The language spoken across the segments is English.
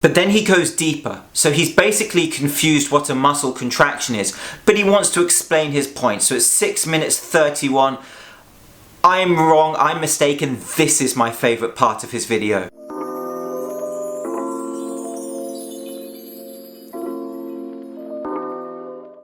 But then he goes deeper. So he's basically confused what a muscle contraction is, but he wants to explain his point. So it's 6 minutes 31. I'm wrong, I'm mistaken. This is my favorite part of his video.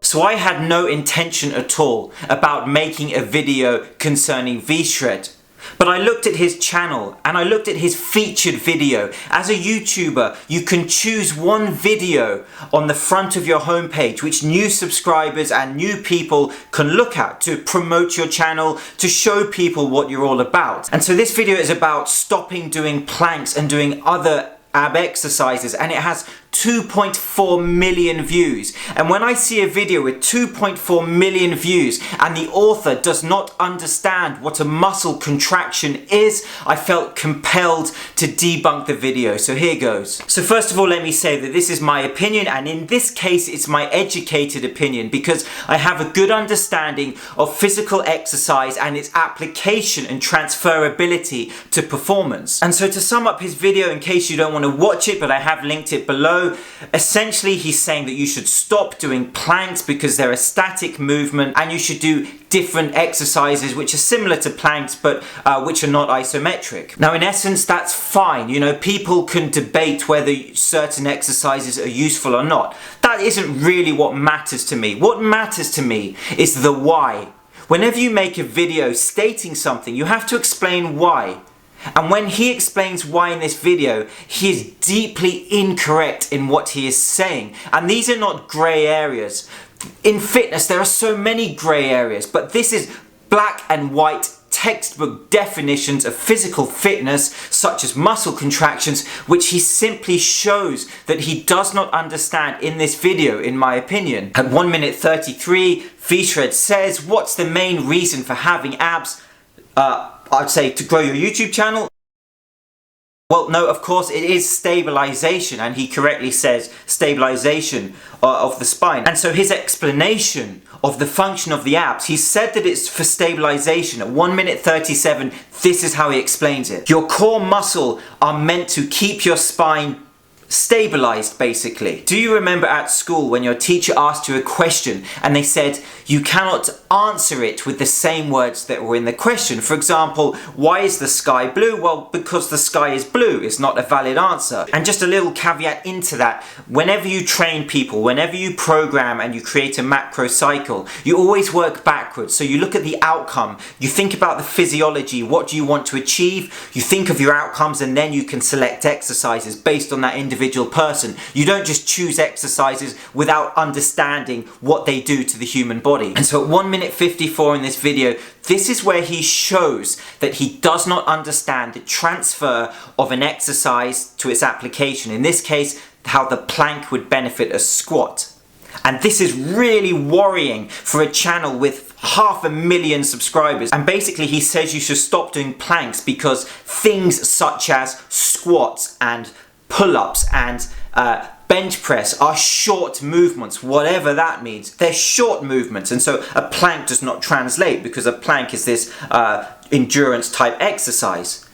So I had no intention at all about making a video concerning VShred. But I looked at his channel and I looked at his featured video. As a YouTuber, you can choose one video on the front of your homepage which new subscribers and new people can look at to promote your channel, to show people what you're all about. And so this video is about stopping doing planks and doing other ab exercises, and it has 2.4 million views. And when I see a video with 2.4 million views and the author does not understand what a muscle contraction is, I felt compelled to debunk the video. So here goes. So first of all, let me say that this is my opinion, and in this case it's my educated opinion because I have a good understanding of physical exercise and its application and transferability to performance. And so to sum up his video, in case you don't want to watch it, but I have linked it below, essentially he's saying that you should stop doing planks because they're a static movement, and you should do different exercises which are similar to planks but which are not isometric. Now in essence that's fine, you know, people can debate whether certain exercises are useful or not. That isn't really what matters to me. What matters to me is the why. Whenever you make a video stating something, you have to explain why. And when he explains why in this video, he is deeply incorrect in what he is saying. And these are not grey areas. In fitness, there are so many grey areas, but this is black and white textbook definitions of physical fitness, such as muscle contractions, which he simply shows that he does not understand in this video, in my opinion. At 1 minute 33, VShred says, what's the main reason for having abs? I'd say to grow your YouTube channel. Well, no, of course it is stabilization, and he correctly says stabilization of the spine. And so his explanation of the function of the abs, he said that it's for stabilization. At 1 minute 37, this is how he explains it. Your core muscle are meant to keep your spine stabilized, basically. Do you remember at school when your teacher asked you a question and they said you cannot answer it with the same words that were in the question? For example, why is the sky blue? Well, because the sky is blue is not a valid answer. And just a little caveat into that, whenever you train people, whenever you program and you create a macro cycle, you always work backwards. So you look at the outcome, you think about the physiology, what do you want to achieve, you think of your outcomes, and then you can select exercises based on that individual person. You don't just choose exercises without understanding what they do to the human body. And so at 1 minute 54 in this video, this is where he shows that he does not understand the transfer of an exercise to its application. In this case, how the plank would benefit a squat. And this is really worrying for a channel with 500,000 subscribers. And basically he says you should stop doing planks because things such as squats and pull-ups and bench press are short movements, whatever that means. They're short movements, and so a plank does not translate because a plank is this endurance type exercise.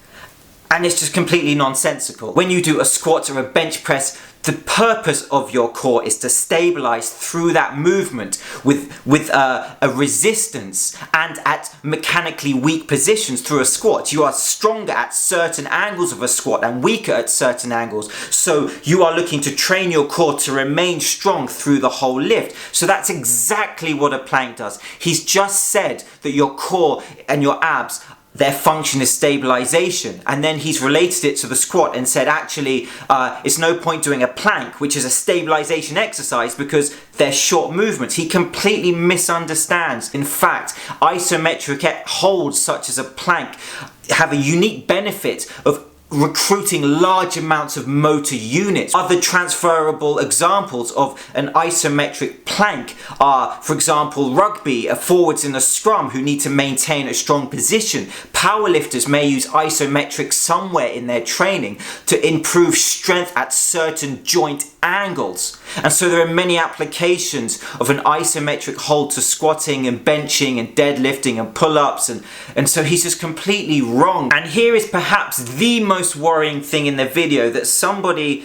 And it's just completely nonsensical. When you do a squat or a bench press, the purpose of your core is to stabilize through that movement with a resistance and at mechanically weak positions through a squat. You are stronger at certain angles of a squat and weaker at certain angles. So you are looking to train your core to remain strong through the whole lift. So that's exactly what a plank does. He's just said that your core and your abs, their function is stabilization, and then he's related it to the squat and said actually it's no point doing a plank, which is a stabilization exercise, because they're short movements. He completely misunderstands. In fact, isometric holds such as a plank have a unique benefit of recruiting large amounts of motor units. Other transferable examples of an isometric plank are, for example, rugby, forwards in a scrum who need to maintain a strong position. Powerlifters may use isometric somewhere in their training to improve strength at certain joint angles. And so there are many applications of an isometric hold to squatting and benching and deadlifting and pull-ups, and so he's just completely wrong. And here is perhaps the most worrying thing in the video, that somebody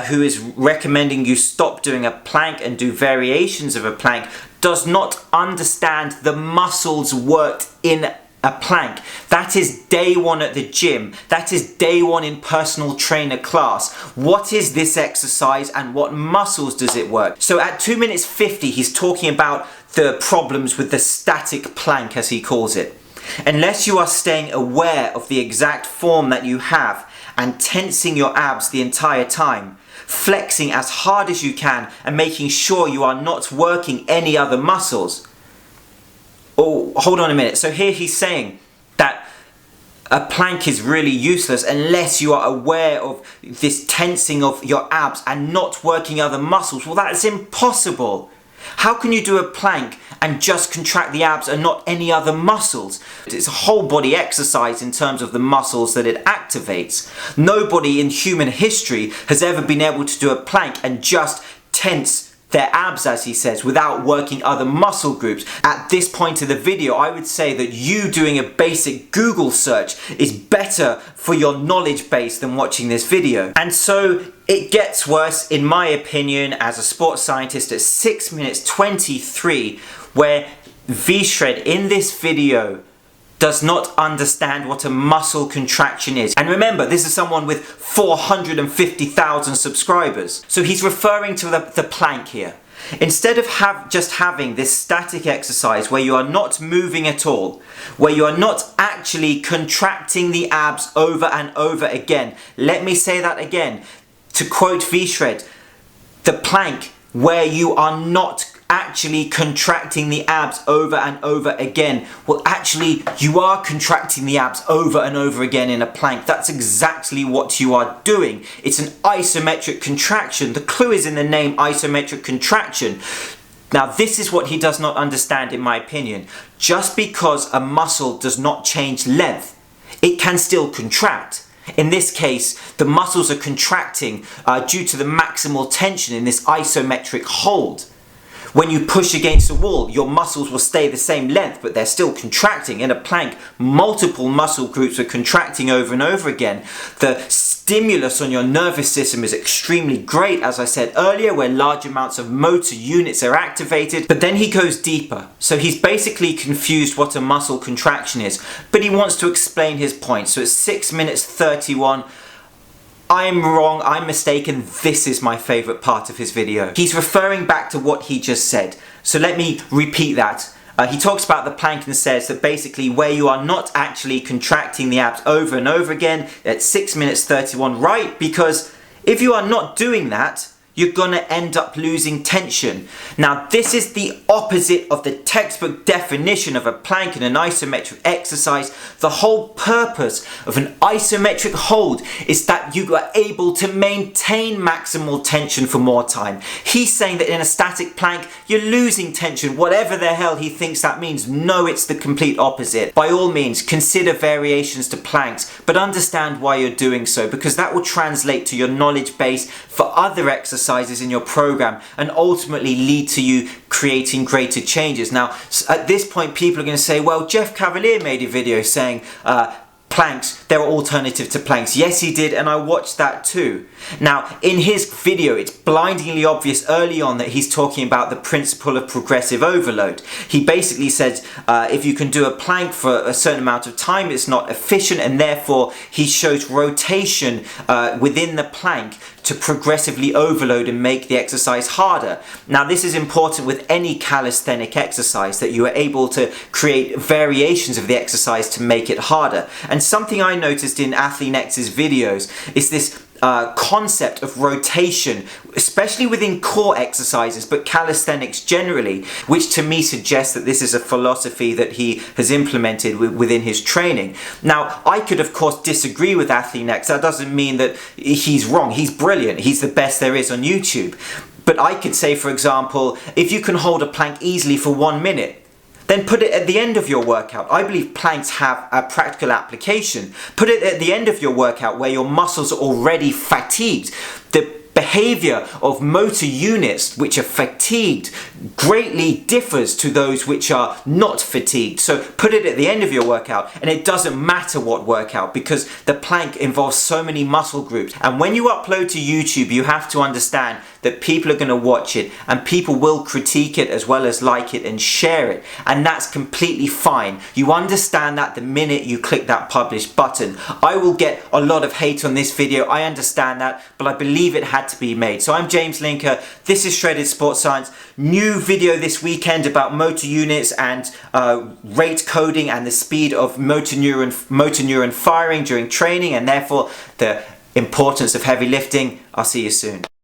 who is recommending you stop doing a plank and do variations of a plank does not understand the muscles worked in a plank. That is day one at the gym. That is day one in personal trainer class. What is this exercise and what muscles does it work? So at 2 minutes 50, he's talking about the problems with the static plank, as he calls it. Unless you are staying aware of the exact form that you have and tensing your abs the entire time, flexing as hard as you can and making sure you are not working any other muscles. Oh, hold on a minute. So here he's saying that a plank is really useless unless you are aware of this tensing of your abs and not working other muscles. Well, that's impossible. How can you do a plank and just contract the abs and not any other muscles? It's a whole body exercise in terms of the muscles that it activates. Nobody in human history has ever been able to do a plank and just tense their abs, as he says, without working other muscle groups. At this point of the video, I would say that you doing a basic Google search is better for your knowledge base than watching this video. And so it gets worse, in my opinion, as a sports scientist at 6 minutes 23, where VShred in this video does not understand what a muscle contraction is. And remember, this is someone with 450,000 subscribers. So he's referring to the plank here. Instead of just having this static exercise where you are not moving at all, where you are not actually contracting the abs over and over again. Let me say that again. To quote VShred, the plank where you are not actually contracting the abs over and over again. Well, actually, you are contracting the abs over and over again in a plank. That's exactly what you are doing. It's an isometric contraction. The clue is in the name isometric contraction. Now, this is what he does not understand, in my opinion. Just because a muscle does not change length, it can still contract. In this case, the muscles are contracting due to the maximal tension in this isometric hold. When you push against a wall, your muscles will stay the same length, but they're still contracting. In a plank, multiple muscle groups are contracting over and over again. The stimulus on your nervous system is extremely great, as I said earlier, where large amounts of motor units are activated. But then he goes deeper. So he's basically confused what a muscle contraction is, but he wants to explain his point. So it's 6 minutes 31. I'm wrong, I'm mistaken, this is my favourite part of his video. He's referring back to what he just said. So let me repeat that. He talks about the plank and says that basically where you are not actually contracting the abs over and over again at 6 minutes 31, right? Because if you are not doing that, you're gonna end up losing tension. Now, this is the opposite of the textbook definition of a plank and an isometric exercise. The whole purpose of an isometric hold is that you are able to maintain maximal tension for more time. He's saying that in a static plank, you're losing tension, whatever the hell he thinks that means. No, it's the complete opposite. By all means, consider variations to planks, but understand why you're doing so, because that will translate to your knowledge base for other exercises in your program and ultimately lead to you creating greater changes. Now, at this point, people are going to say, well, Jeff Cavalier made a video saying planks, they're an alternative to planks. Yes, he did, and I watched that too. Now, in his video, it's blindingly obvious early on that he's talking about the principle of progressive overload. He basically said if you can do a plank for a certain amount of time, it's not efficient, and therefore he shows rotation within the plank to progressively overload and make the exercise harder. Now, this is important with any calisthenic exercise, that you are able to create variations of the exercise to make it harder. And something I noticed in Athlenex's videos is this concept of rotation, especially within core exercises, but calisthenics generally, which to me suggests that this is a philosophy that he has implemented within his training. Now, I could of course disagree with Athlenex. That doesn't mean that he's wrong. He's brilliant. He's the best there is on YouTube. But I could say, for example, if you can hold a plank easily for 1 minute, then put it at the end of your workout. I believe planks have a practical application. Put it at the end of your workout where your muscles are already fatigued. The behavior of motor units which are fatigued greatly differs to those which are not fatigued. So put it at the end of your workout, and it doesn't matter what workout, because the plank involves so many muscle groups. And when you upload to YouTube, you have to understand that people are going to watch it, and people will critique it as well as like it and share it, and that's completely fine. You understand that the minute you click that publish button. I will get a lot of hate on this video, I understand that, but I believe it had to be made. So I'm James Linker, this is Shredded Sports Science. New video this weekend about motor units and rate coding and the speed of motor neuron firing during training, and therefore the importance of heavy lifting. I'll see you soon.